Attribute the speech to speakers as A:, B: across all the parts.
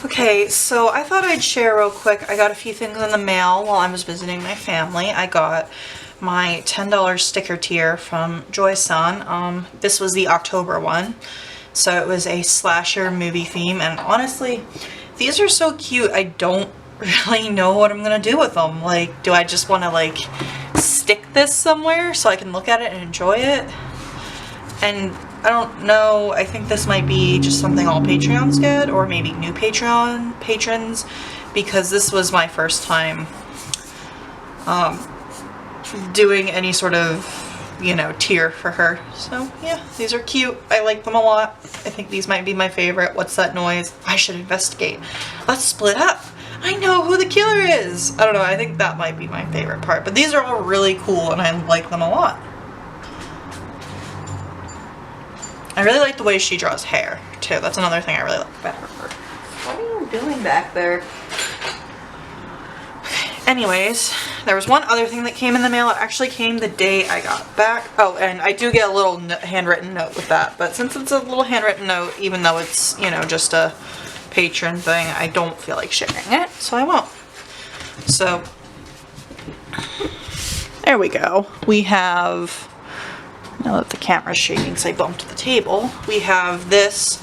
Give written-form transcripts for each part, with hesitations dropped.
A: Okay, so I thought I'd share real quick. I got a few things in the mail while I was visiting my family. I got my $10 sticker tier from Joy-san. This was the October one. So it was a slasher movie theme, and honestly, these are so cute. I don't really know what I'm gonna do with them. Like, do I just want to like stick this somewhere so I can look at it and enjoy it? And I don't know, I think this might be just something all Patreons get, or maybe new Patreon patrons, because this was my first time doing any sort of, you know, tier for her. So yeah, these are cute. I like them a lot. I think these might be my favorite. What's that noise? I should investigate. Let's split up. I know who the killer is. I don't know, I think that might be my favorite part. But these are all really cool and I like them a lot. I really like the way she draws hair, too. That's another thing I really like about her. What are you doing back there? Anyways, there was one other thing that came in the mail. It actually came the day I got back. Oh, and I do get a little handwritten note with that. But since it's a little handwritten note, even though it's, you know, just a patron thing, I don't feel like sharing it, so I won't. So, there we go. We have... Now that the camera's shaking because I bumped the table, we have this,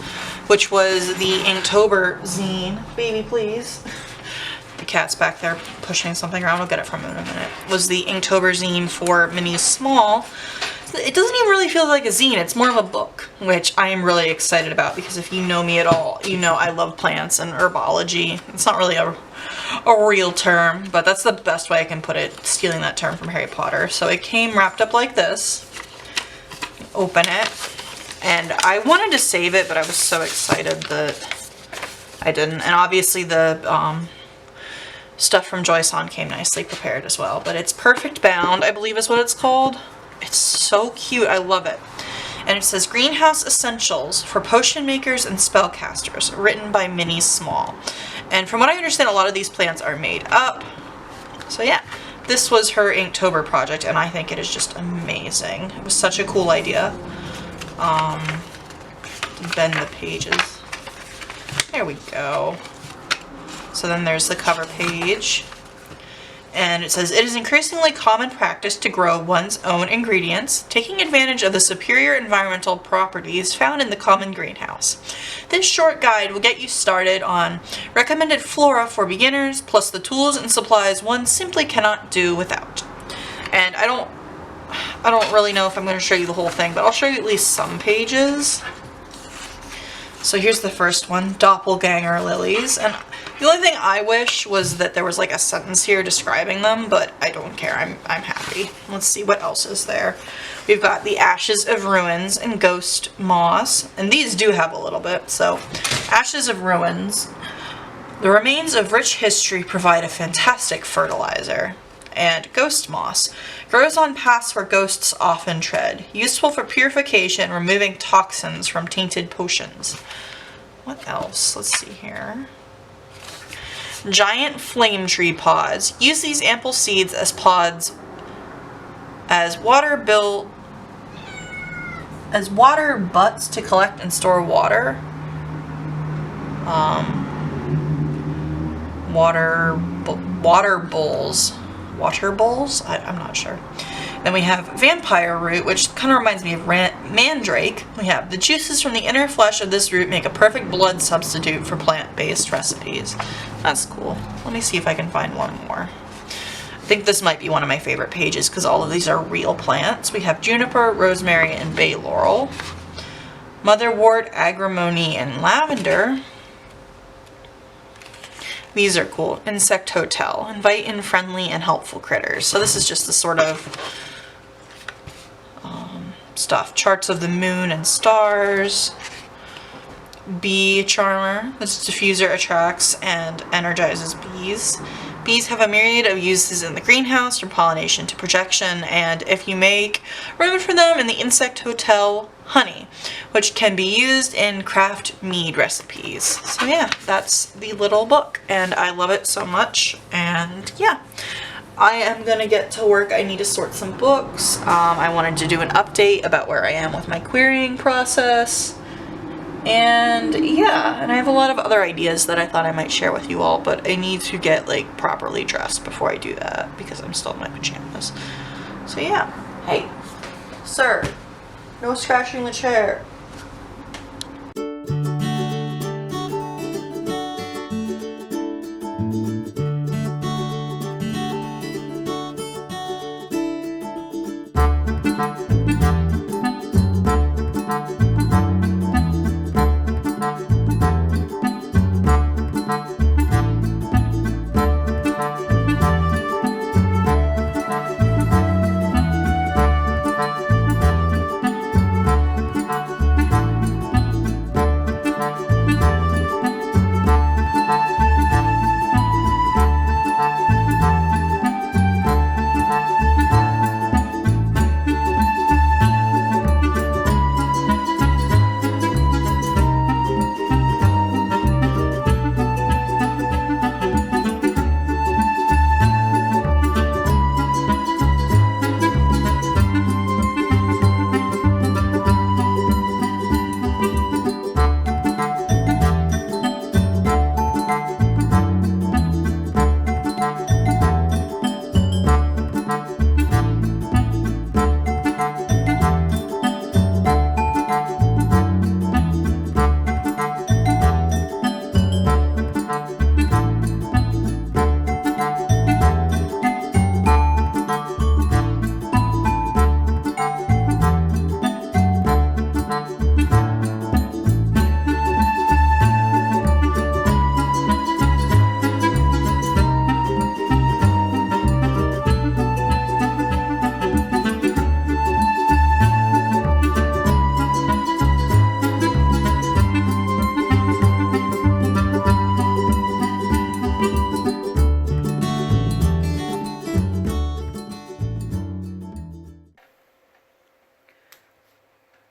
A: which was the Inktober zine. Baby, please. The cat's back there pushing something around. I'll get it from him in a minute. Was the Inktober zine for Minis Small. It doesn't even really feel like a zine. It's more of a book, which I am really excited about because if you know me at all, you know I love plants and herbology. It's not really a real term, but that's the best way I can put it, stealing that term from Harry Potter. So it came wrapped up like this. Open it, and I wanted to save it, but I was so excited that I didn't. And obviously the stuff from Joy-san came nicely prepared as well, but it's Perfect Bound, I believe is what it's called. It's so cute. I love it. And it says Greenhouse Essentials for Potion Makers and Spellcasters, written by Minis Small. And from what I understand, a lot of these plants are made up. So yeah. This was her Inktober project, and I think it is just amazing. It was such a cool idea. Bend the pages. There we go. So then there's the cover page. And it says, it is increasingly common practice to grow one's own ingredients, taking advantage of the superior environmental properties found in the common greenhouse. This short guide will get you started on recommended flora for beginners, plus the tools and supplies one simply cannot do without. And I don't really know if I'm going to show you the whole thing, but I'll show you at least some pages. So here's the first one, Doppelganger Lilies. And the only thing I wish was that there was like a sentence here describing them, but I don't care. I'm happy. Let's see what else is there. We've got the Ashes of Ruins and Ghost Moss. And these do have a little bit. So Ashes of Ruins. The remains of rich history provide a fantastic fertilizer. And Ghost Moss grows on paths where ghosts often tread, useful for purification, removing toxins from tainted potions. What else? Let's see here. Giant flame tree pods. Use these ample seeds as pods as water butts to collect and store water. Water bowls. Water bowls? I'm not sure. Then we have vampire root, which kind of reminds me of mandrake. We have the juices from the inner flesh of this root make a perfect blood substitute for plant-based recipes. That's cool. Let me see if I can find one more. I think this might be one of my favorite pages because all of these are real plants. We have juniper, rosemary, and bay laurel. Motherwort, agrimony, and lavender. These are cool. Insect Hotel. Invite in friendly and helpful critters. So this is just the sort of stuff. Charts of the moon and stars. Bee Charmer. This diffuser attracts and energizes bees. Bees have a myriad of uses in the greenhouse, from pollination to projection, and if you make room for them in the Insect Hotel, honey, which can be used in craft mead recipes. So yeah, that's the little book, and I love it so much, and yeah. I am gonna get to work. I need to sort some books. I wanted to do an update about where I am with my querying process. And yeah, and I have a lot of other ideas that I thought I might share with you all, but I need to get like properly dressed before I do that because I'm still in my pajamas. So yeah. Hey, sir, no scratching the chair.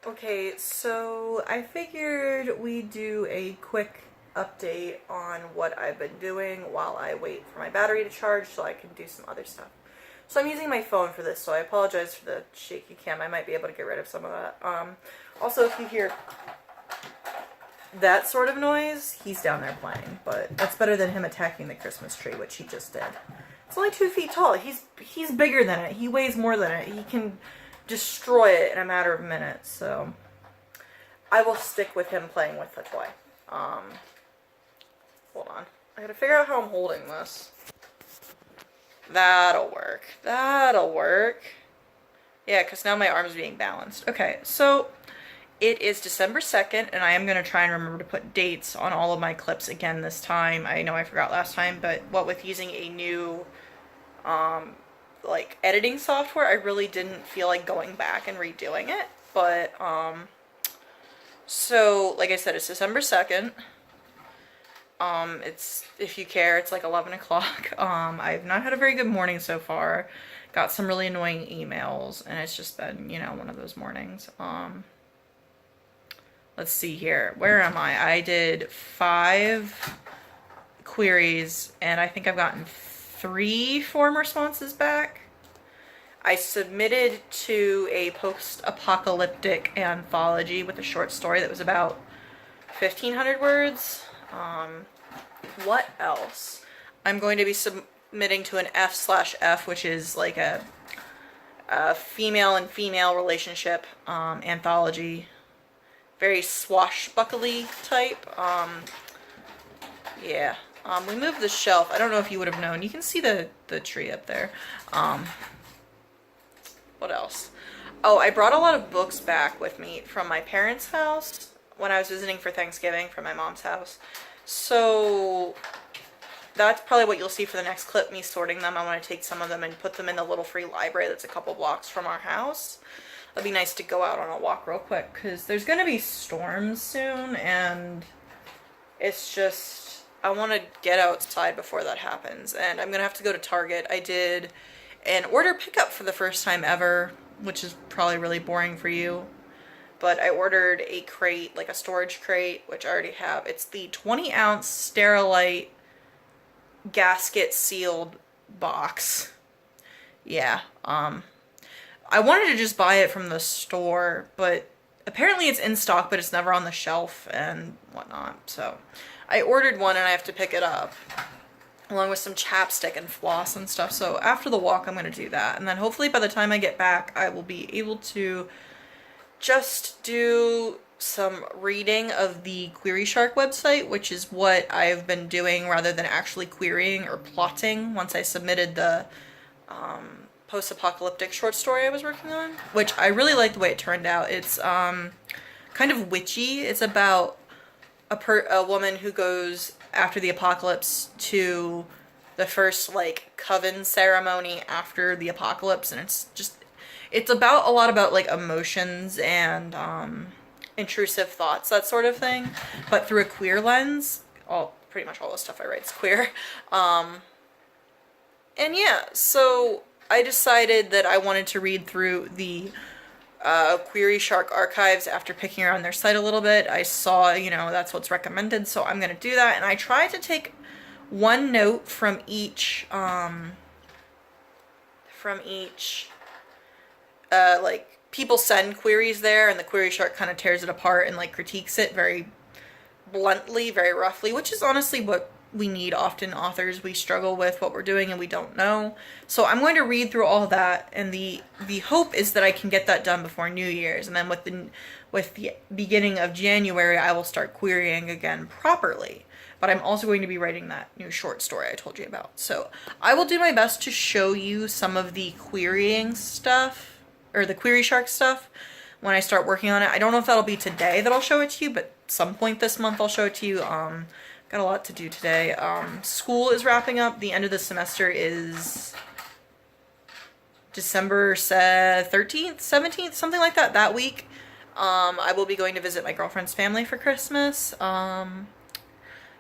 A: Okay, so I figured we'd do a quick update on what I've been doing while I wait for my battery to charge so I can do some other stuff. So I'm using my phone for this, so I apologize for the shaky cam. I might be able to get rid of some of that. Also, if you hear that sort of noise, he's down there playing, but that's better than him attacking the Christmas tree, which he just did. It's only 2 feet tall. He's bigger than it. He weighs more than it. He can destroy it in a matter of minutes, so I will stick with him playing with the toy. Hold on. I gotta figure out how I'm holding this. That'll work. That'll work. Yeah, because now my arm's being balanced. Okay, so it is December 2nd, and I am going to try and remember to put dates on all of my clips again this time. I know I forgot last time, but what with using a new like editing software, I really didn't feel like going back and redoing it. But so like I said, it's December 2nd. It's, if you care, it's like 11 o'clock. I've not had a very good morning so far. Got some really annoying emails, and it's just been, you know, one of those mornings. Let's see here. Where am I? I did 5 queries, and I think I've gotten 3 form responses back. I submitted to a post-apocalyptic anthology with a short story that was about 1,500 words. What else? I'm going to be submitting to an F/F, which is like a female and female relationship anthology. Very swashbuckly type. Yeah. We moved the shelf. I don't know if you would have known. You can see the tree up there. What else? Oh, I brought a lot of books back with me from my parents' house when I was visiting for Thanksgiving from my mom's house. So that's probably what you'll see for the next clip, me sorting them. I want to take some of them and put them in the little free library that's a couple blocks from our house. It'd be nice to go out on a walk real quick because there's going to be storms soon, and it's just, I want to get outside before that happens, and I'm going to have to go to Target. I did an order pickup for the first time ever, which is probably really boring for you, but I ordered a crate, like a storage crate, which I already have. It's the 20-ounce Sterilite gasket sealed box. Yeah, I wanted to just buy it from the store, but apparently it's in stock, but it's never on the shelf and whatnot. So I ordered one and I have to pick it up, along with some chapstick and floss and stuff. So after the walk, I'm going to do that. And then hopefully by the time I get back, I will be able to just do some reading of the Query Shark website, which is what I've been doing rather than actually querying or plotting once I submitted the post-apocalyptic short story I was working on, which I really like the way it turned out. It's kind of witchy. It's about a woman who goes after the apocalypse to the first like coven ceremony after the apocalypse, and it's about a lot about like emotions and intrusive thoughts, that sort of thing, but through a queer lens. Pretty much all the stuff I write is queer. And yeah, so I decided that I wanted to read through the Query Shark archives after picking around their site a little bit. I saw, that's what's recommended, so I'm going to do that. And I tried to take one note from each, like, people send queries there, and the Query Shark kind of tears it apart and, like, critiques it very bluntly, very roughly, which is honestly what we need often. Authors, we struggle with what we're doing and we don't know. So I'm going to read through all that, and the hope is that I can get that done before New Year's, and then with the beginning of January I will start querying again properly. But I'm also going to be writing that new short story I told you about. So I will do my best to show you some of the querying stuff, or the Query Shark stuff, when I start working on it. I don't know if that'll be today that I'll show it to you, but some point this month I'll show it to you. Got a lot to do today. School is wrapping up. The end of the semester is December 13th, 17th, something like that, that week. I will be going to visit my girlfriend's family for Christmas.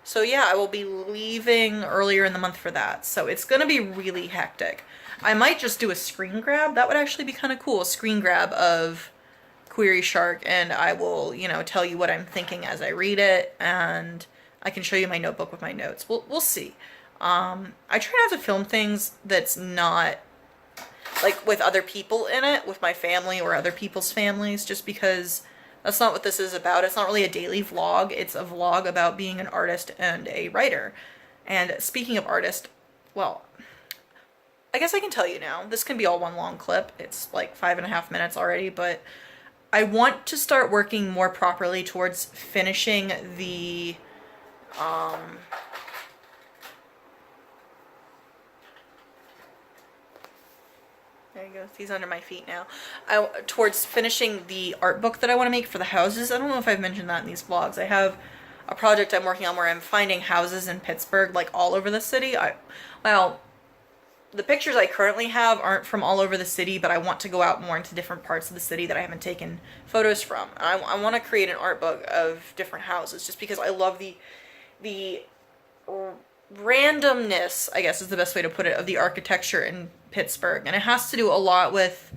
A: So yeah, I will be leaving earlier in the month for that. So it's going to be really hectic. I might just do a screen grab. That would actually be kind of cool. A screen grab of Query Shark, and I will, tell you what I'm thinking as I read it, and I can show you my notebook with my notes. We'll see. I try not to film things that's not like with other people in it, with my family or other people's families, just because that's not what this is about. It's not really a daily vlog. It's a vlog about being an artist and a writer. And speaking of artist, well, I guess I can tell you now. This can be all one long clip. It's like 5.5 minutes already, but I want to start working more properly towards finishing the there you go. He's under my feet now. Towards finishing the art book that I want to make for the houses. I don't know if I've mentioned that in these vlogs. I have a project I'm working on where I'm finding houses in Pittsburgh, like all over the city. Well, the pictures I currently have aren't from all over the city, but I want to go out more into different parts of the city that I haven't taken photos from. I want to create an art book of different houses, just because I love the randomness, I guess is the best way to put it, of the architecture in Pittsburgh. And it has to do a lot with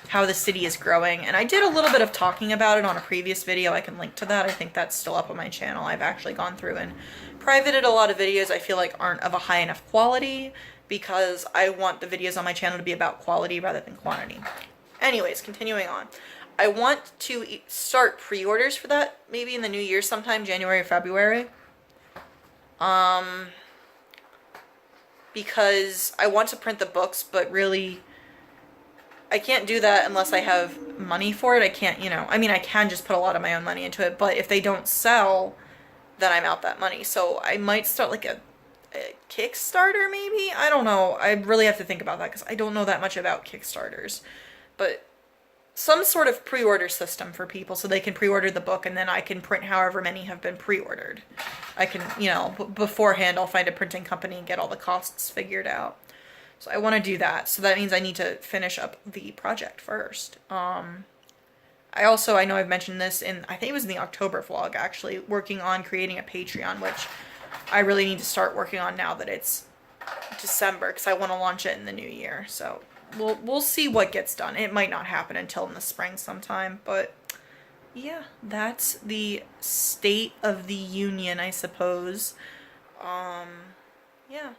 A: how the city is growing. And I did a little bit of talking about it on a previous video. I can link to that. I think that's still up on my channel. I've actually gone through and privated a lot of videos I feel like aren't of a high enough quality, because I want the videos on my channel to be about quality rather than quantity. Anyways, continuing on. I want to start pre-orders for that maybe in the new year sometime, January or February. Because I want to print the books, but really I can't do that unless I have money for it. I can't, I mean, I can just put a lot of my own money into it, but if they don't sell, then I'm out that money. So I might start like a Kickstarter maybe? I don't know. I really have to think about that because I don't know that much about Kickstarters. But some sort of pre-order system for people so they can pre-order the book, and then I can print however many have been pre-ordered. I can, beforehand I'll find a printing company and get all the costs figured out. So I want to do that. So that means I need to finish up the project first. I know I've mentioned this I think it was in the October vlog actually, working on creating a Patreon, which I really need to start working on now that it's December, because I want to launch it in the new year. So we'll see what gets done. It might not happen until in the spring sometime, but yeah, that's the state of the union, I suppose. Yeah.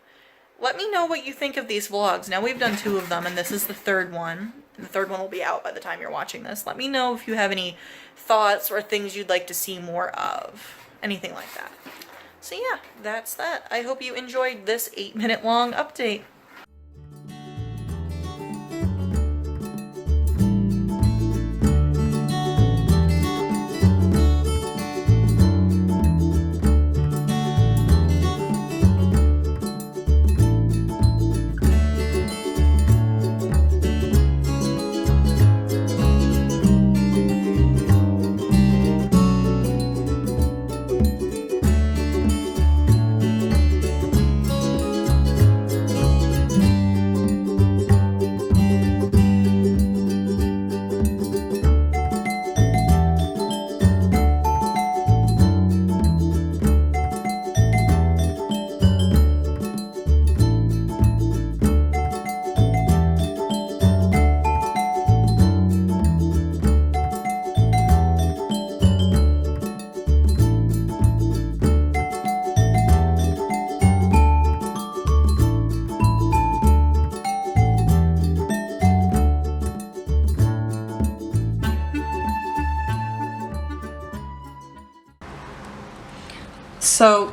A: Let me know what you think of these vlogs. Now we've done 2 of them, and this is the 3rd one. And the third one will be out by the time you're watching this. Let me know if you have any thoughts or things you'd like to see more of. Anything like that. So yeah, that's that. I hope you enjoyed this 8-minute long update. So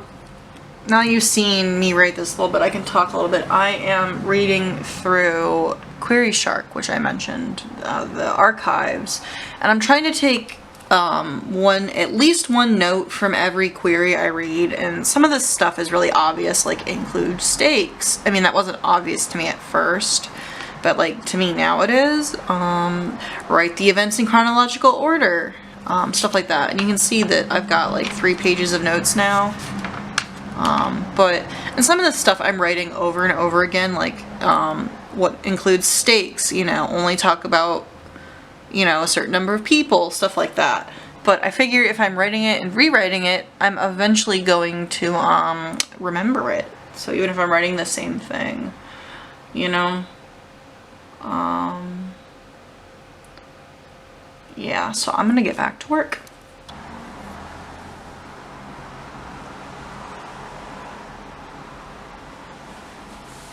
A: now you've seen me rate this a little bit, I can talk a little bit. I am reading through Query Shark, which I mentioned, the archives, and I'm trying to take at least one note from every query I read, and some of this stuff is really obvious, like include stakes. I mean, that wasn't obvious to me at first, but like to me now it is. Write the events in chronological order. Stuff like that. And you can see that I've got like 3 pages of notes now. And some of this stuff I'm writing over and over again, like what includes stakes, you know, only talk about, you know, a certain number of people, stuff like that. But I figure if I'm writing it and rewriting it, I'm eventually going to remember it. So even if I'm writing the same thing, you know. Yeah, so I'm gonna get back to work.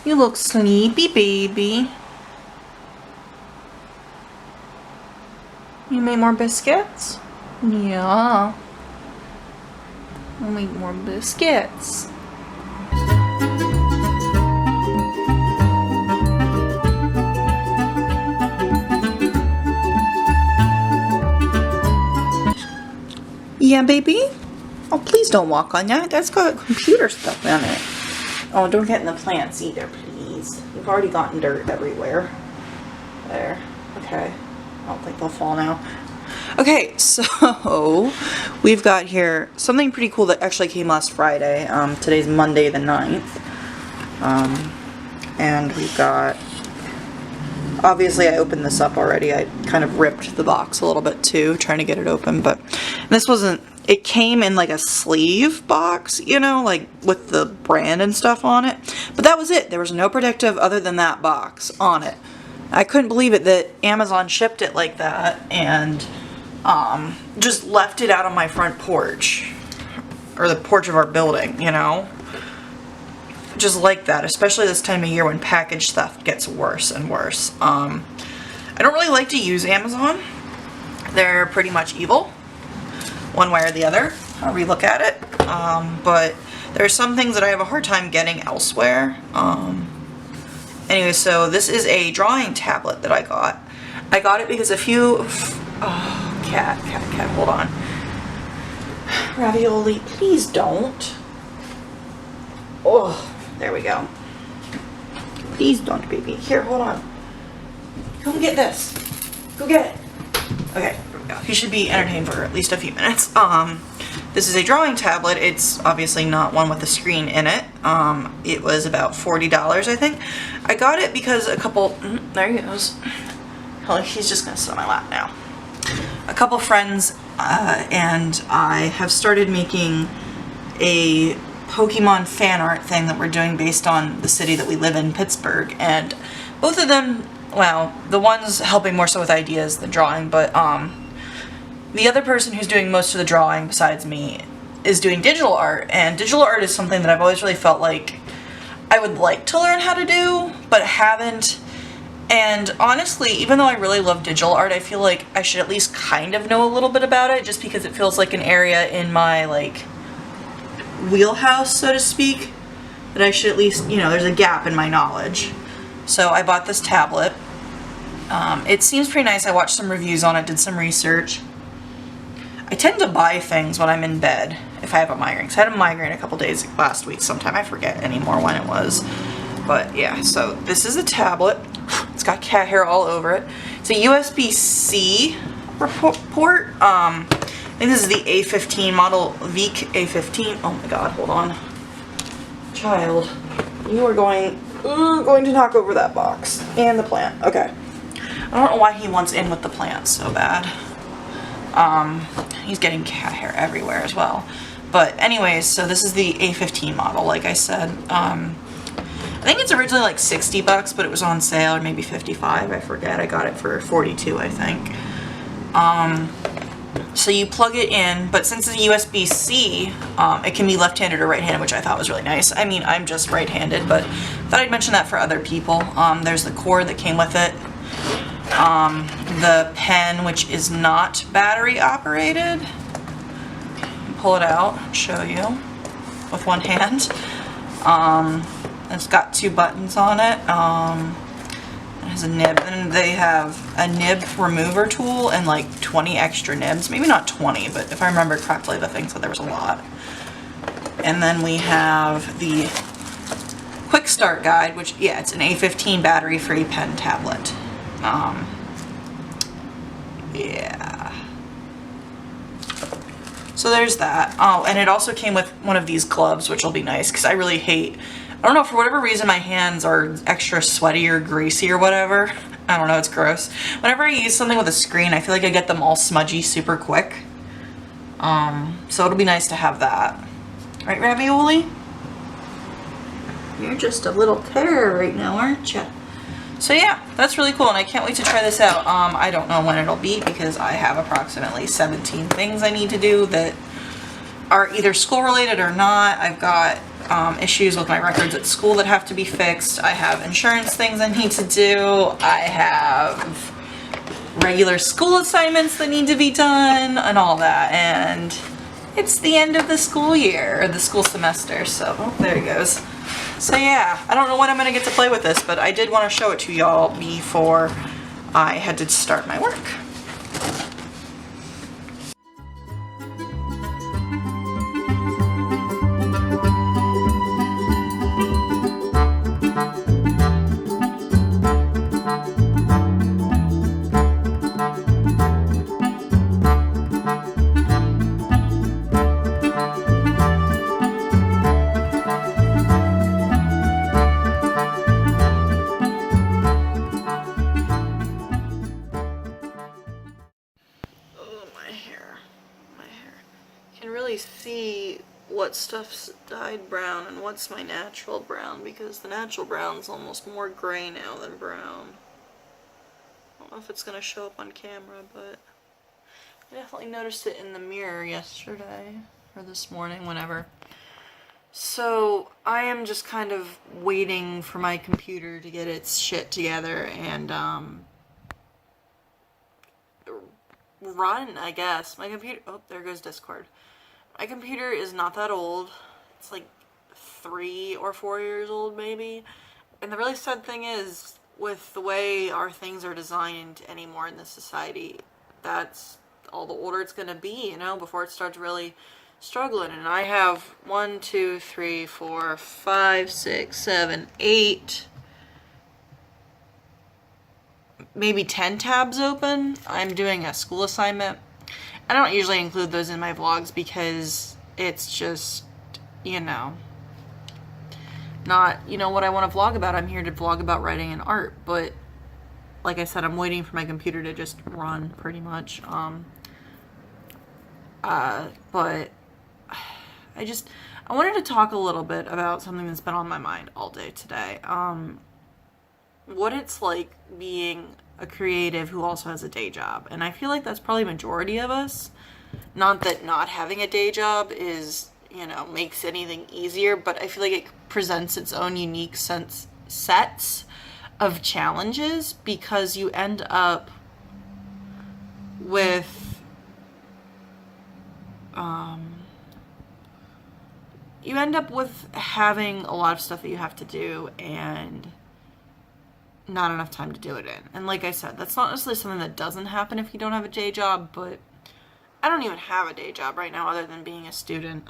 A: You look sleepy, baby. You made more biscuits? Yeah. I'll make more biscuits. Yeah, baby? Oh, please don't walk on that. That's got computer stuff on it. Oh, don't get in the plants either, please. You've already gotten dirt everywhere. There. Okay. I don't think they'll fall now. Okay, so we've got here something pretty cool that actually came last Friday. Today's Monday the 9th. And we've got... Obviously, I opened this up already. I kind of ripped the box a little bit too, trying to get it open, but this wasn't, it came in like a sleeve box, you know, like with the brand and stuff on it, but that was it. There was no protective other than that box on it. I couldn't believe it that Amazon shipped it like that and just left it out on my front porch, or the porch of our building, you know. Just like that, especially this time of year when package theft gets worse and worse. I don't really like to use Amazon. They're pretty much evil, one way or the other, however you look at it. But there are some things that I have a hard time getting elsewhere. Anyway, so this is a drawing tablet that I got. I got it because a few... Oh, cat, hold on. Ravioli, please don't. Oh. There we go. Please don't, baby. Here, hold on. Come get this. Go get it. Okay, there we go. You should be entertained for at least a few minutes. This is a drawing tablet. It's obviously not one with a screen in it. It was about $40, I think. I got it because a couple... there he goes. Oh, he's just gonna sit on my lap now. A couple friends and I have started making a Pokemon fan art thing that we're doing based on the city that we live in, Pittsburgh, and both of them, well, the one's helping more so with ideas than drawing, but the other person who's doing most of the drawing besides me is doing digital art, and digital art is something that I've always really felt like I would like to learn how to do, but haven't And honestly, even though I really love digital art, I feel like I should at least kind of know a little bit about it, just because it feels like an area in my, like, wheelhouse, so to speak, that I should at least, you know, there's a gap in my knowledge. So I bought this tablet. It seems pretty nice. I watched some reviews on it, did some research. I tend to buy things when I'm in bed if I have a migraine. Because I had a migraine a couple days last week sometime. I forget anymore when it was. But yeah, so this is a tablet. It's got cat hair all over it. It's a USB-C port. I think this is the A15 model, VEEC A15. Oh my god, hold on. Child, you are going to knock over that box. And the plant. Okay. I don't know why he wants in with the plants so bad. He's getting cat hair everywhere as well. But anyways, so this is the A15 model, like I said. I think it's originally like 60 bucks, but it was on sale, or maybe 55, I forget. I got it for 42, I think. So you plug it in, but since it's USB-C, it can be left-handed or right-handed, which I thought was really nice. I mean, I'm just right-handed, but thought I'd mention that for other people. There's the cord that came with it. The pen, which is not battery operated. Pull it out and show you with one hand. It's got 2 buttons on it. It has a nib, and they have a nib remover tool and like 20 extra nibs. Maybe not 20, but if I remember correctly, the thing said there was a lot. And then we have the quick start guide, which, yeah, it's an A15 battery-free pen tablet. Yeah. So there's that. Oh, and it also came with one of these gloves, which will be nice, because I really hate, I don't know, for whatever reason my hands are extra sweaty or greasy or whatever. I don't know, it's gross. Whenever I use something with a screen, I feel like I get them all smudgy super quick. So it'll be nice to have that. Right, Ravioli? You're just a little terror right now, aren't you? So yeah, that's really cool, and I can't wait to try this out. I don't know when it'll be, because I have approximately 17 things I need to do that are either school related or not. I've got issues with my records at school that have to be fixed. I have insurance things I need to do. I have regular school assignments that need to be done and all that, and it's the end of the school year, or the school semester, so oh, there he goes. So yeah, I don't know when I'm gonna get to play with this, but I did want to show it to y'all before I had to start my work. See what stuff's dyed brown and what's my natural brown, because the natural brown's almost more gray now than brown. I don't know if it's gonna show up on camera, but I definitely noticed it in the mirror yesterday, or this morning, whenever. So I am just kind of waiting for my computer to get its shit together and run, I guess. My computer, oh, there goes Discord. My computer is not that old. It's like 3 or 4 years old, maybe. And the really sad thing is, with the way our things are designed anymore in this society, that's all the older it's gonna be, you know, before it starts really struggling. And I have 1, 2, 3, 4, 5, 6, 7, 8, maybe 10 tabs open. I'm doing a school assignment. I don't usually include those in my vlogs because it's just, you know, not, you know, what I want to vlog about. I'm here to vlog about writing and art, but like I said, I'm waiting for my computer to just run, pretty much. But I wanted to talk a little bit about something that's been on my mind all day today. What it's like being a creative who also has a day job. And I feel like that's probably a majority of us. Not that not having a day job is, you know, makes anything easier, but I feel like it presents its own unique sets of challenges, because you end up with having a lot of stuff that you have to do and not enough time to do it in. And like I said, that's not necessarily something that doesn't happen if you don't have a day job, but I don't even have a day job right now other than being a student.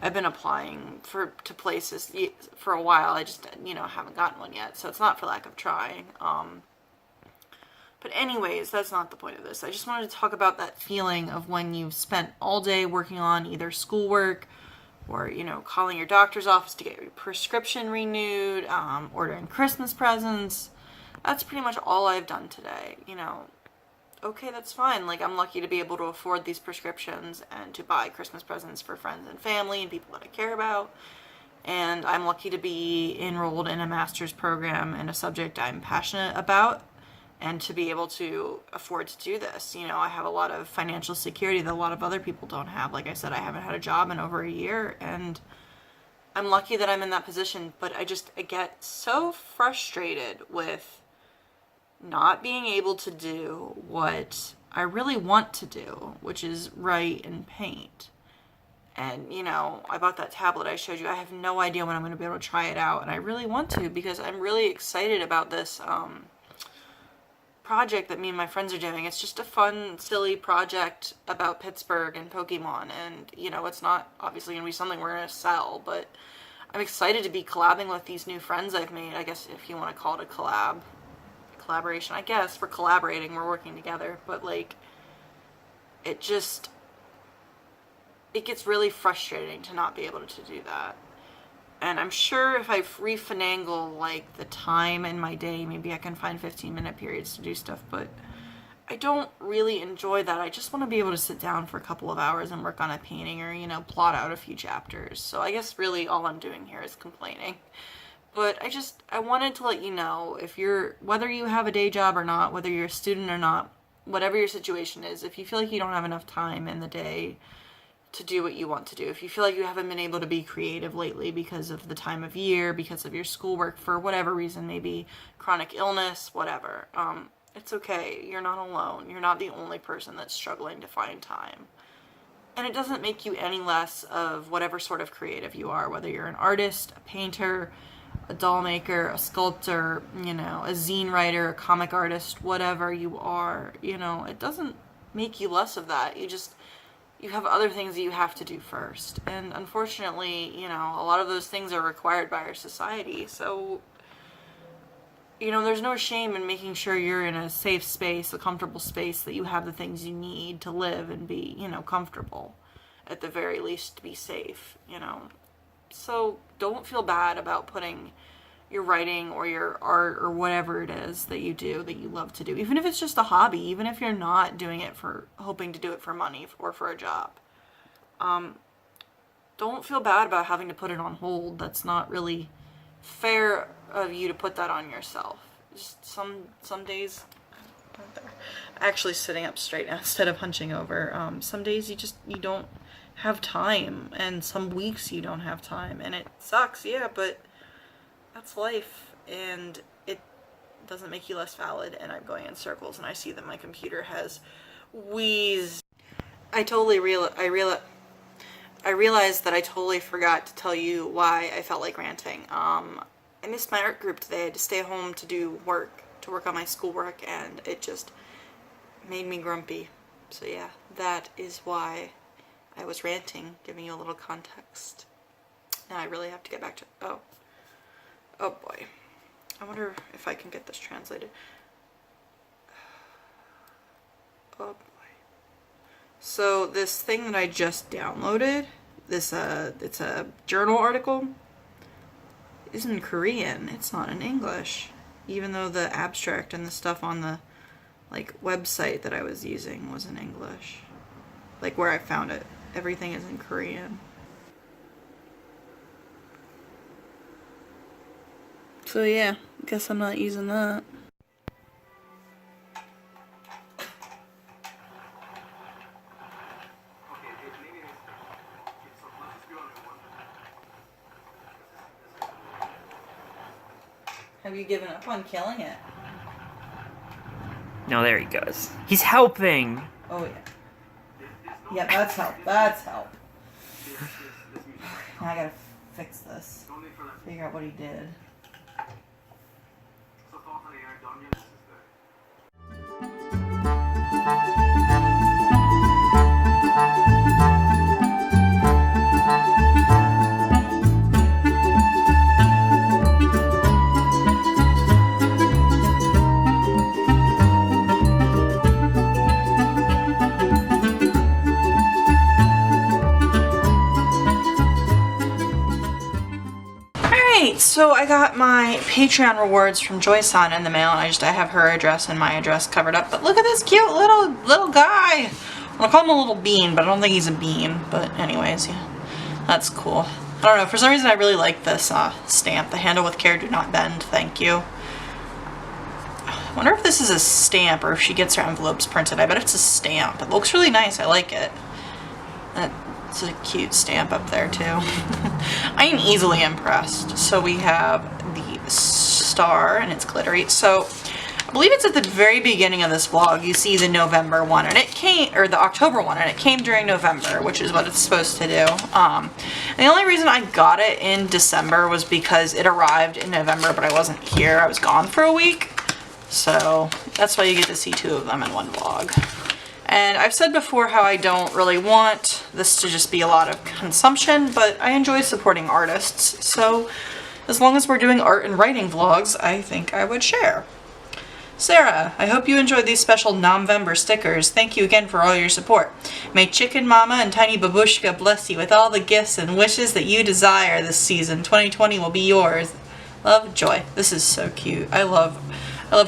A: I've been applying to places for a while. I just, haven't gotten one yet. So it's not for lack of trying. But anyways, that's not the point of this. I just wanted to talk about that feeling of when you've spent all day working on either schoolwork or, calling your doctor's office to get your prescription renewed, ordering Christmas presents. That's pretty much all I've done today. Okay, that's fine. Like, I'm lucky to be able to afford these prescriptions and to buy Christmas presents for friends and family and people that I care about. And I'm lucky to be enrolled in a master's program in a subject I'm passionate about and to be able to afford to do this. I have a lot of financial security that a lot of other people don't have. Like I said, I haven't had a job in over a year, and I'm lucky that I'm in that position, but I get so frustrated with not being able to do what I really want to do, which is write and paint. And, I bought that tablet I showed you. I have no idea when I'm going to be able to try it out, and I really want to because I'm really excited about this project that me and my friends are doing. It's just a fun, silly project about Pittsburgh and Pokemon, and, it's not obviously going to be something we're going to sell, but I'm excited to be collabing with these new friends I've made, I guess if you want to call it a collaboration. I guess we're collaborating, we're working together, but it gets really frustrating to not be able to do that. And I'm sure if I refinagle the time in my day, maybe I can find 15-minute periods to do stuff, but I don't really enjoy that. I just want to be able to sit down for a couple of hours and work on a painting or, plot out a few chapters. So I guess really all I'm doing here is complaining. But I wanted to let you know, whether you have a day job or not, whether you're a student or not, whatever your situation is, if you feel like you don't have enough time in the day to do what you want to do, if you feel like you haven't been able to be creative lately because of the time of year, because of your schoolwork, for whatever reason, maybe chronic illness, whatever, it's okay. You're not alone. You're not the only person that's struggling to find time. And it doesn't make you any less of whatever sort of creative you are, whether you're an artist, a painter, a doll maker, a sculptor, a zine writer, a comic artist, whatever you are, it doesn't make you less of that. You have other things that you have to do first. And unfortunately, a lot of those things are required by our society. So, there's no shame in making sure you're in a safe space, a comfortable space, that you have the things you need to live and be, comfortable. At the very least, to be safe, So don't feel bad about putting your writing or your art or whatever it is that you do that you love to do, even if it's just a hobby, even if you're not doing it for hoping to do it for money or for a job. Don't feel bad about having to put it on hold. That's not really fair of you to put that on yourself. Just some days, actually sitting up straight now instead of hunching over. Some days you don't have time, and some weeks you don't have time, and it sucks, yeah, but that's life, and it doesn't make you less valid. And I'm going in circles, and I see that my computer has wheezed. I realized that I totally forgot to tell you why I felt like ranting. I missed my art group today. I had to stay home to work on my schoolwork, and it just made me grumpy. So yeah, that is why I was ranting, giving you a little context. Now I really have to get back to... Oh boy. I wonder if I can get this translated. Oh boy. So this thing that I just downloaded, it's a journal article, is in Korean. It's not in English. Even though the abstract and the stuff on the website that I was using was in English. Where I found it. Everything is in Korean. So yeah, guess I'm not using that. Have you given up on killing it?
B: No, there he goes. He's helping.
A: Oh yeah. Yeah, that's help. That's help. Now I gotta fix this. Figure out what he did. So I got my Patreon rewards from Joy-san in the mail, and I have her address and my address covered up. But look at this cute little guy. I'm gonna call him a little bean, but I don't think he's a bean. But anyways, yeah, that's cool. I don't know, for some reason I really like this stamp. The handle with care, do not bend, thank you. I wonder if this is a stamp or if she gets her envelopes printed. I bet it's a stamp. It looks really nice, I like it. It's a cute stamp up there too. I am easily impressed. So we have the star and it's glittery. So I believe it's at the very beginning of this vlog. You see the November one, and it came, or the October one, and it came during November, which is what it's supposed to do. The only reason I got it in December was because it arrived in November, but I wasn't here. I was gone for a week. So that's why you get to see two of them in one vlog. And I've said before how I don't really want this to just be a lot of consumption, but I enjoy supporting artists. So as long as we're doing art and writing vlogs, I think I would share. Sarah, I hope you enjoyed these special November stickers. Thank you again for all your support. May Chicken Mama and Tiny Babushka bless you with all the gifts and wishes that you desire this season. 2020 will be yours. Love, Joy. This is so cute. I love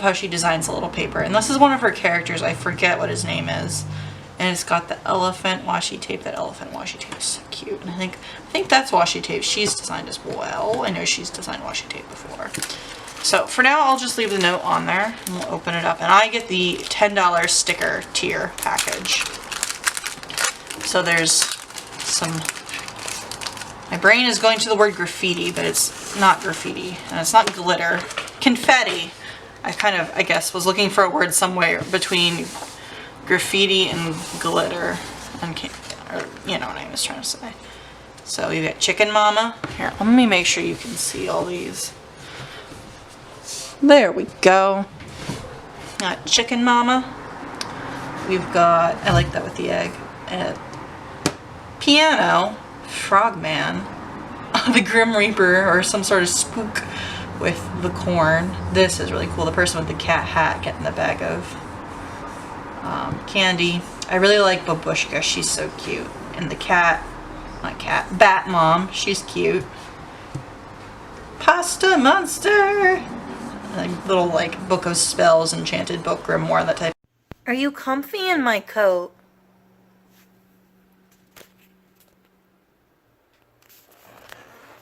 A: how she designs the little paper. And this is one of her characters. I forget what his name is. And it's got the elephant washi tape. That elephant washi tape is so cute. And I think that's washi tape she's designed as well. I know she's designed washi tape before. So for now, I'll just leave the note on there. And we'll open it up. And I get the $10 sticker tier package. So there's some... My brain is going to the word graffiti, but it's not graffiti. And it's not glitter. Confetti. I guess, was looking for a word somewhere between graffiti and glitter. And, or, you know what I was trying to say. So you got Chicken Mama. Here, let me make sure you can see all these. There we go. Got Chicken Mama. We've got, I like that with the egg. Piano. Frogman. The Grim Reaper, or some sort of spook with the corn. This is really cool. The person with the cat hat getting the bag of candy. I really like Babushka. She's so cute. And the cat, not cat, Bat Mom. She's cute. Pasta Monster. A little like book of spells, enchanted book, grimoire, that type. Are you comfy in my coat?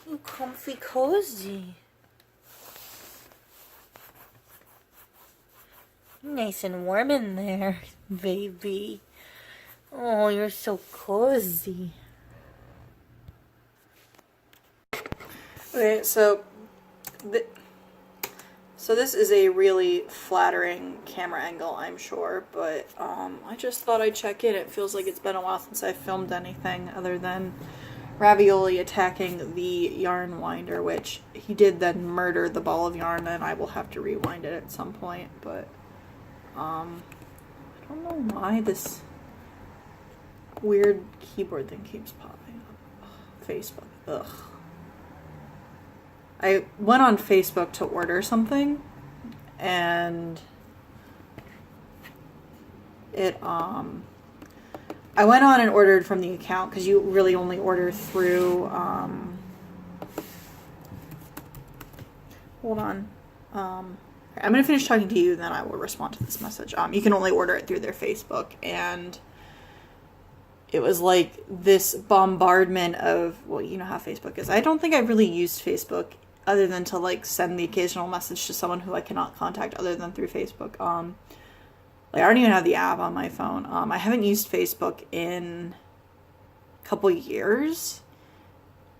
A: You comfy cozy. Nice and warm in there, baby. Oh, you're so cozy. Okay, so this is a really flattering camera angle, I'm sure, but I just thought I'd check in. It feels like it's been a while since I've filmed anything other than Ravioli attacking the yarn winder, which he did then murder the ball of yarn, and I will have to rewind it at some point, but I don't know why this weird keyboard thing keeps popping up. Ugh, Facebook. Ugh. I went on Facebook to order something, and I went on and ordered from the account, because you really only order through, hold on, I'm going to finish talking to you, then I will respond to this message. You can only order it through their Facebook, and it was like this bombardment of, well, you know how Facebook is. I don't think I've really used Facebook other than to like send the occasional message to someone who I cannot contact other than through Facebook. Like I don't even have the app on my phone. I haven't used Facebook in a couple years,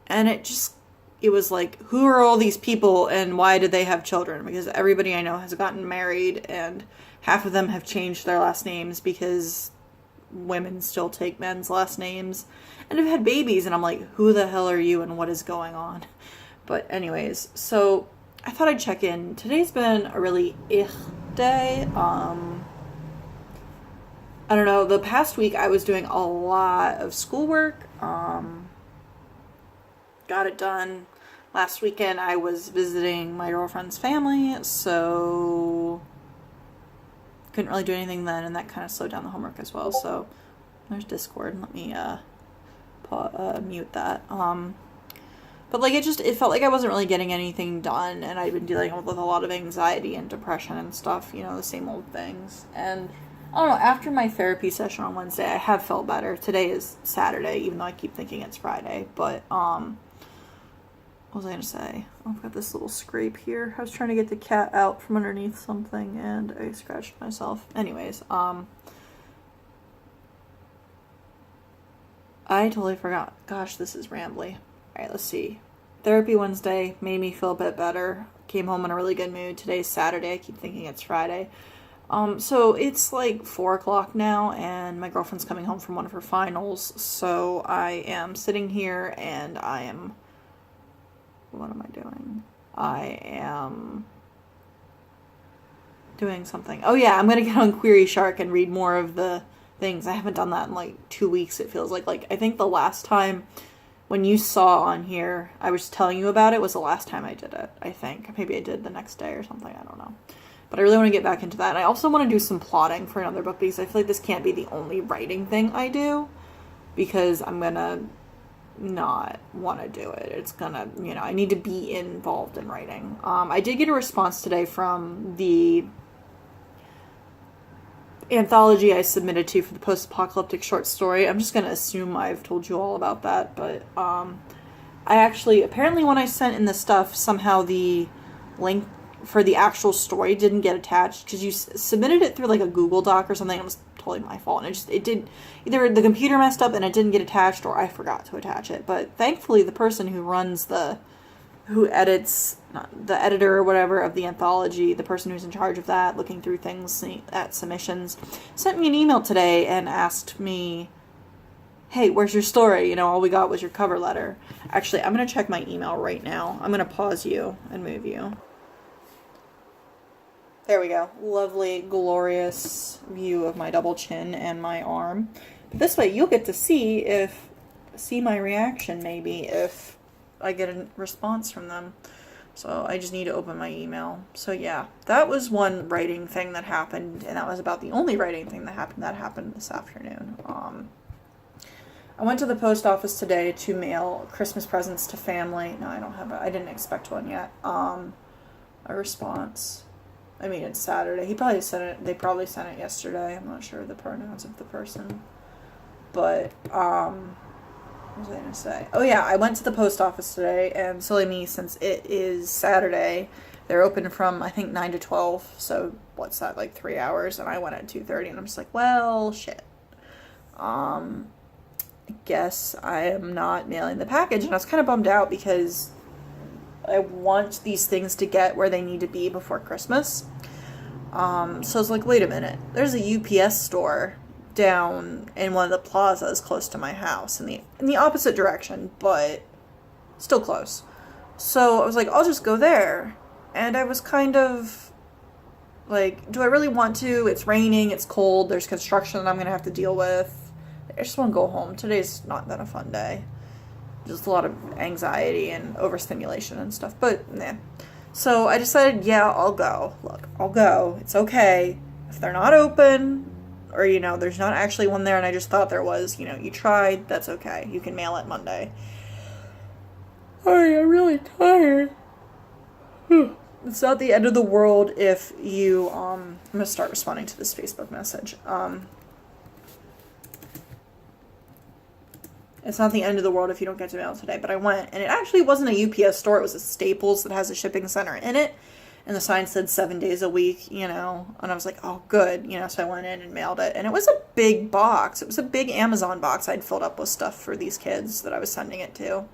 A: and it just, it was like, who are all these people and why did they have children? Because everybody I know has gotten married, and half of them have changed their last names because women still take men's last names and have had babies. And I'm like, who the hell are you and what is going on? But anyways, so I thought I'd check in. Today's been a really day. I don't know. The past week I was doing a lot of schoolwork. Got it done. Last weekend I was visiting my girlfriend's family, so couldn't really do anything then, and that kind of slowed down the homework as well. So there's Discord. Let me mute that. But like it felt like I wasn't really getting anything done, and I'd been dealing with a lot of anxiety and depression and stuff, the same old things. And I don't know, after my therapy session on Wednesday, I have felt better. Today is Saturday, even though I keep thinking it's Friday. But what was I gonna say? I've got this little scrape here. I was trying to get the cat out from underneath something and I scratched myself. Anyways, I totally forgot. Gosh, this is rambly. Alright, let's see. Therapy Wednesday made me feel a bit better. Came home in a really good mood. Today's Saturday. I keep thinking it's Friday. So it's like 4 o'clock now, and my girlfriend's coming home from one of her finals. So I am sitting here and what am I doing? I am doing something. Oh yeah, I'm gonna get on Query Shark and read more of the things. I haven't done that in like 2 weeks, it feels like. Like, I think the last time when you saw on here, I was telling you about it, was the last time I did it, I think. Maybe I did the next day or something, I don't know. But I really want to get back into that. And I also want to do some plotting for another book, because I feel like this can't be the only writing thing I do, because I'm gonna not want to do it. It's gonna, I need to be involved in writing. I did get a response today from the anthology I submitted to for the post-apocalyptic short story. I'm just gonna assume I've told you all about that, but I actually, apparently when I sent in the stuff, somehow the link for the actual story didn't get attached, because you submitted it through like a Google Doc or something. It was totally my fault, and it did, either the computer messed up and it didn't get attached, or I forgot to attach it. But thankfully the person who runs who edits, the editor or whatever of the anthology, the person who's in charge of that, looking through things at submissions, sent me an email today and asked me, hey, where's your story? All we got was your cover letter. Actually, I'm going to check my email right now. I'm going to pause you and move you. There we go. Lovely, glorious view of my double chin and my arm. But this way you'll get to see my reaction, maybe, if I get a response from them. So I just need to open my email. So yeah, that was one writing thing that happened, and that was about the only writing thing that happened this afternoon. I went to the post office today to mail Christmas presents to family. No, I didn't expect one yet. A response. I mean, it's Saturday. They probably sent it yesterday. I'm not sure the pronouns of the person. But, what was I going to say? Oh yeah, I went to the post office today, and silly me, since it is Saturday, they're open from, I think, 9 to 12, so what's that, like 3 hours, and I went at 2:30, and I'm just like, well, shit. I guess I am not mailing the package, and I was kind of bummed out, because I want these things to get where they need to be before Christmas. So I was like, wait a minute. There's a UPS store down in one of the plazas close to my house in the opposite direction, but still close. So I was like, I'll just go there. And I was kind of like, do I really want to? It's raining, it's cold, there's construction that I'm going to have to deal with. I just want to go home. Today's not been a fun day. Just a lot of anxiety and overstimulation and stuff, but nah. So I decided, yeah, I'll go. Look, I'll go. It's okay. If they're not open, or, there's not actually one there and I just thought there was, you tried, that's okay. You can mail it Monday. Alright, I'm really tired. It's not the end of the world if you, I'm going to start responding to this Facebook message. It's not the end of the world if you don't get to mail today, but I went, and it actually wasn't a UPS store, it was a Staples that has a shipping center in it, and the sign said 7 days a week, and I was like, oh, good, so I went in and mailed it, and it was a big box. It was a big Amazon box I'd filled up with stuff for these kids that I was sending it to,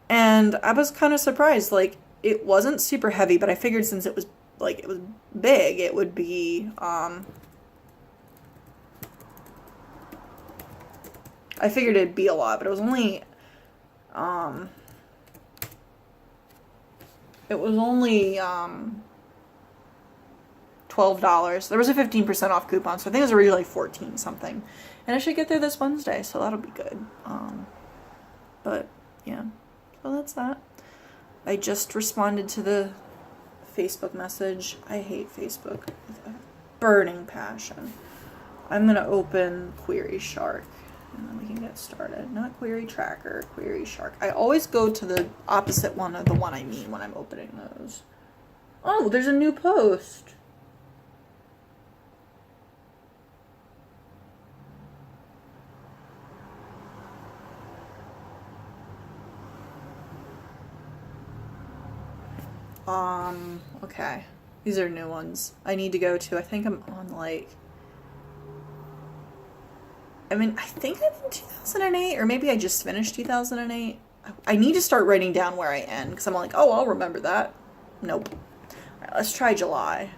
A: And I was kind of surprised. Like, it wasn't super heavy, but I figured since it was, like, it was big, it would be, I figured it'd be a lot, but it was only, $12. There was a 15% off coupon, so I think it was originally 14 something. And I should get there this Wednesday, so that'll be good. But, yeah. So that's that. I just responded to the Facebook message. I hate Facebook with a burning passion. I'm going to open Query Shark, and then we can get started. Not Query Tracker, Query Shark. I always go to the opposite one of the one I mean when I'm opening those. Oh, there's a new post. Okay. These are new ones. I need to go to, I think I'm on like, I think I'm in 2008, or maybe I just finished 2008. I need to start writing down where I end, because I'm like, oh, I'll remember that. Nope. Alright, let's try July.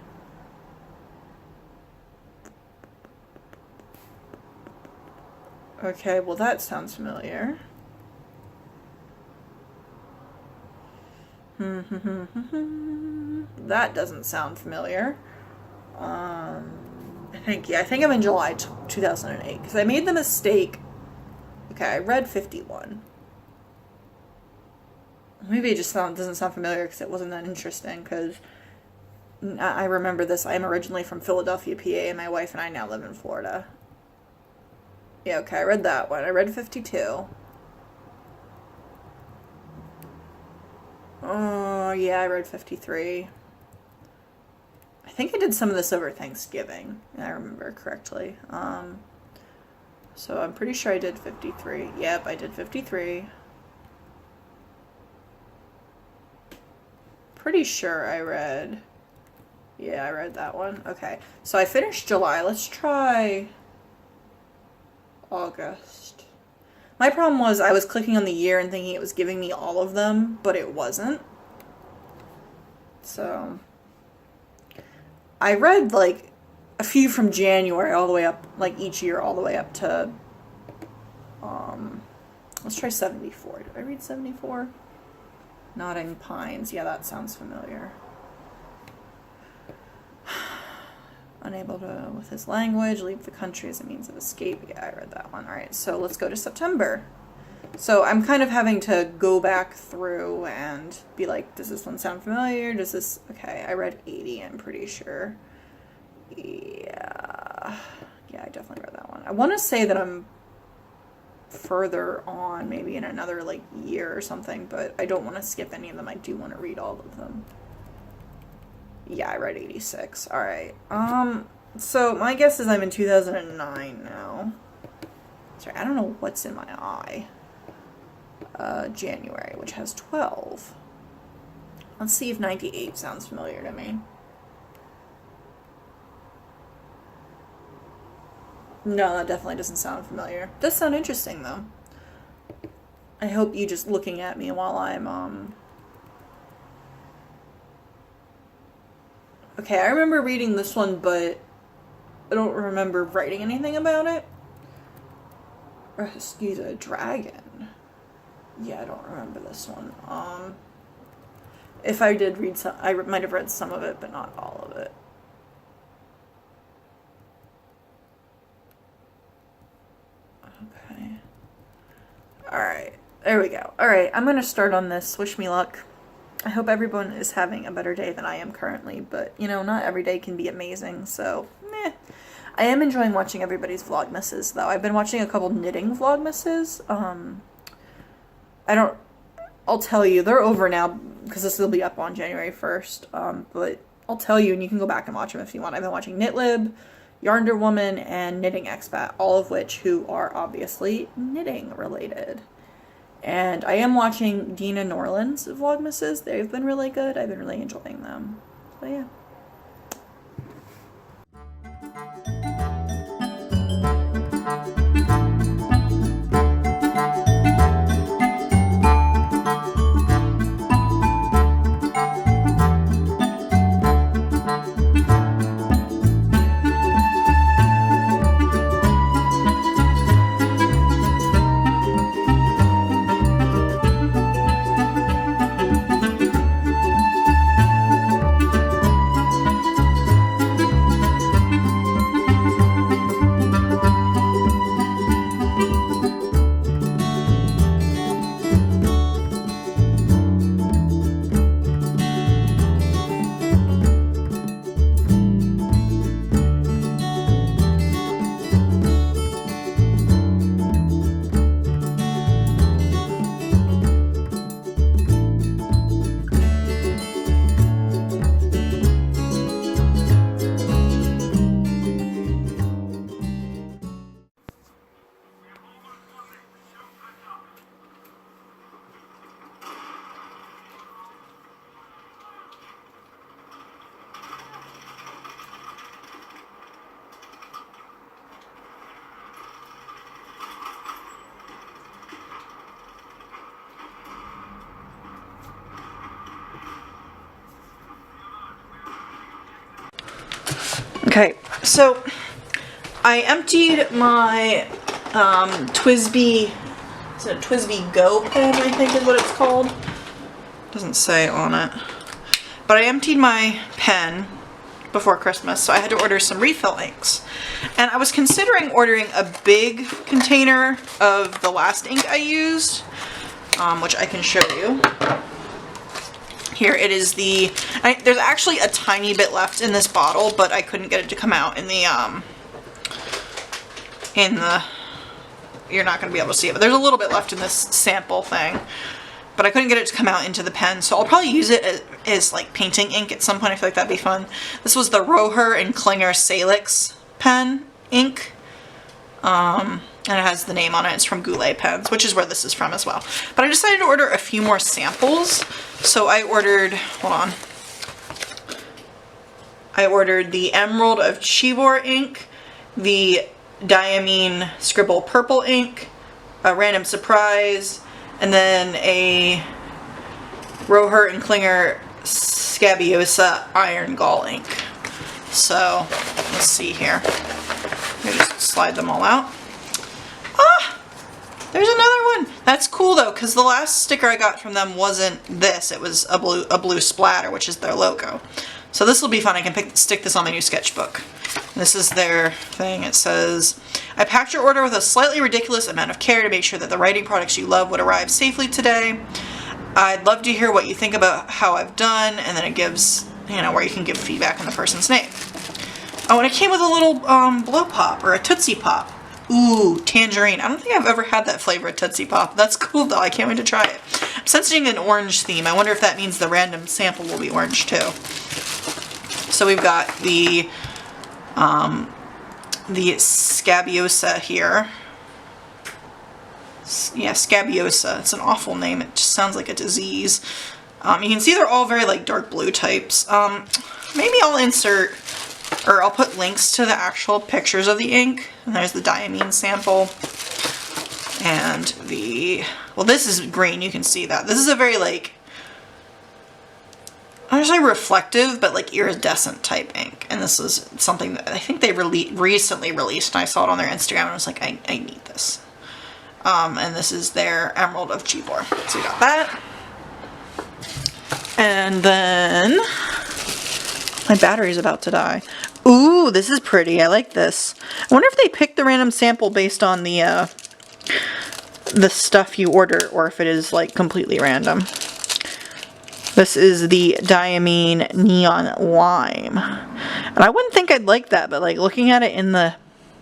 A: Okay, well that sounds familiar. That doesn't sound familiar. I think I'm in July 2008, because I made the mistake. Okay, I read 51. Maybe it just doesn't sound familiar because it wasn't that interesting, because I remember this. I am originally from Philadelphia, PA, and my wife and I now live in Florida. Yeah, okay, I read that one. I read 52. Oh, yeah, I read 53. I think I did some of this over Thanksgiving, if I remember correctly. So I'm pretty sure I did 53. Yep, I did 53. Pretty sure I read... Yeah, I read that one. Okay, so I finished July. Let's try August. My problem was I was clicking on the year and thinking it was giving me all of them, but it wasn't. So I read like a few from January all the way up, like each year all the way up to, let's try 74. Did I read 74? Nodding Pines. Yeah, that sounds familiar. Unable to, with his language, leave the country as a means of escape. Yeah, I read that one. All right, so let's go to September. So I'm kind of having to go back through and be like, does this one sound familiar? Does this... Okay, I read 80, I'm pretty sure. Yeah. Yeah, I definitely read that one. I want to say that I'm further on, maybe in another, like, year or something, but I don't want to skip any of them. I do want to read all of them. Yeah, I read 86. Alright. So my guess is I'm in 2009 now. Sorry, I don't know what's in my eye. January, which has 12. Let's see if 98 sounds familiar to me. No, that definitely doesn't sound familiar. Does sound interesting, though. I hope you just looking at me while I'm, Okay, I remember reading this one, but I don't remember writing anything about it. Rescue the Dragon. Yeah, I don't remember this one. If I did read some, I might have read some of it, but not all of it. Okay. Alright, there we go. Alright, I'm gonna start on this. Wish me luck. I hope everyone is having a better day than I am currently, but, you know, not every day can be amazing, so, meh. I am enjoying watching everybody's Vlogmases, though. I've been watching a couple knitting Vlogmases. I'll tell you, they're over now, because this will be up on January 1st, but I'll tell you, and you can go back and watch them if you want. I've been watching Knitlib, Yarnder Woman, and Knitting Expat, all of which who are obviously knitting related. And I am watching Dina Norland's Vlogmases. They've been really good. I've been really enjoying them. So yeah. Okay, so I emptied my TWSBI, is it a TWSBI Go pen, I think is what it's called. Doesn't say on it. But I emptied my pen before Christmas, so I had to order some refill inks. And I was considering ordering a big container of the last ink I used, which I can show you. Here it is there's actually a tiny bit left in this bottle, but I couldn't get it to come out in the, you're not going to be able to see it, but there's a little bit left in this sample thing. But I couldn't get it to come out into the pen, so I'll probably use it as like painting ink at some point. I feel like that'd be fun. This was the Roher and Klinger Salix pen ink. And it has the name on it. It's from Goulet Pens, which is where this is from as well. But I decided to order a few more samples. So I ordered, hold on. I ordered the Emerald of Chivor ink, the Diamine Scribble Purple ink, a Random Surprise, and then a Roher and Klinger Scabiosa Iron Gall ink. So, let's see here. Let me just slide them all out. Ah! There's another one! That's cool though, because the last sticker I got from them wasn't this. It was a blue splatter, which is their logo. So this will be fun. I can stick this on my new sketchbook. This is their thing. It says, I packed your order with a slightly ridiculous amount of care to make sure that the writing products you love would arrive safely today. I'd love to hear what you think about how I've done, and then it gives, you know, where you can give feedback on the person's name. Oh, and it came with a little blow pop, or a Tootsie Pop. Ooh, tangerine. I don't think I've ever had that flavor of Tootsie Pop. That's cool though, I can't wait to try it. I'm sensing an orange theme. I wonder if that means the random sample will be orange too. So we've got the Scabiosa here. Yeah, Scabiosa. It's an awful name. It just sounds like a disease. You can see they're all very like dark blue types. Maybe I'll insert, or I'll put links to the actual pictures of the ink. And there's the Diamine sample. And the, well, this is green. You can see that. This is a very like, I don't say reflective, but like iridescent type ink. And this is something that I think they recently released, and I saw it on their Instagram and I was like, I need this. And this is their Emerald of Chivor. So we got that. And then my battery's about to die. Ooh, this is pretty. I like this. I wonder if they picked the random sample based on the stuff you order, or if it is like completely random. This is the Diamine Neon Lime. And I wouldn't think I'd like that, but like looking at it in the...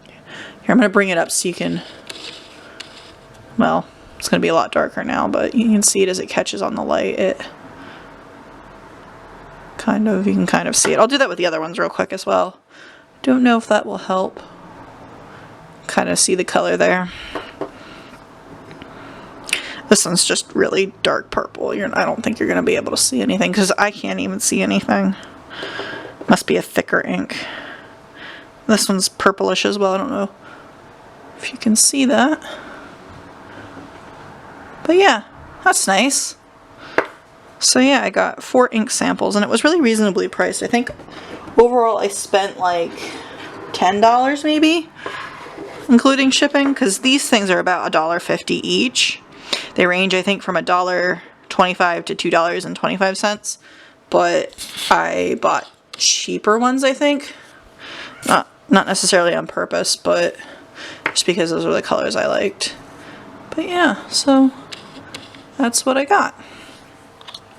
A: Here, I'm going to bring it up so you can... Well, it's going to be a lot darker now, but you can see it as it catches on the light. It kind of... You can kind of see it. I'll do that with the other ones real quick as well. Don't know if that will help. Kind of see the color there. This one's just really dark purple. I don't think you're going to be able to see anything because I can't even see anything. Must be a thicker ink. This one's purplish as well. I don't know if you can see that. But yeah, that's nice. So yeah, I got 4 ink samples and it was really reasonably priced. I think overall I spent like $10 maybe, including shipping, because these things are about $1.50 each. They range, I think, from $1.25 to $2.25, but I bought cheaper ones, I think. Not necessarily on purpose, but just because those were the colors I liked. But yeah, so that's what I got.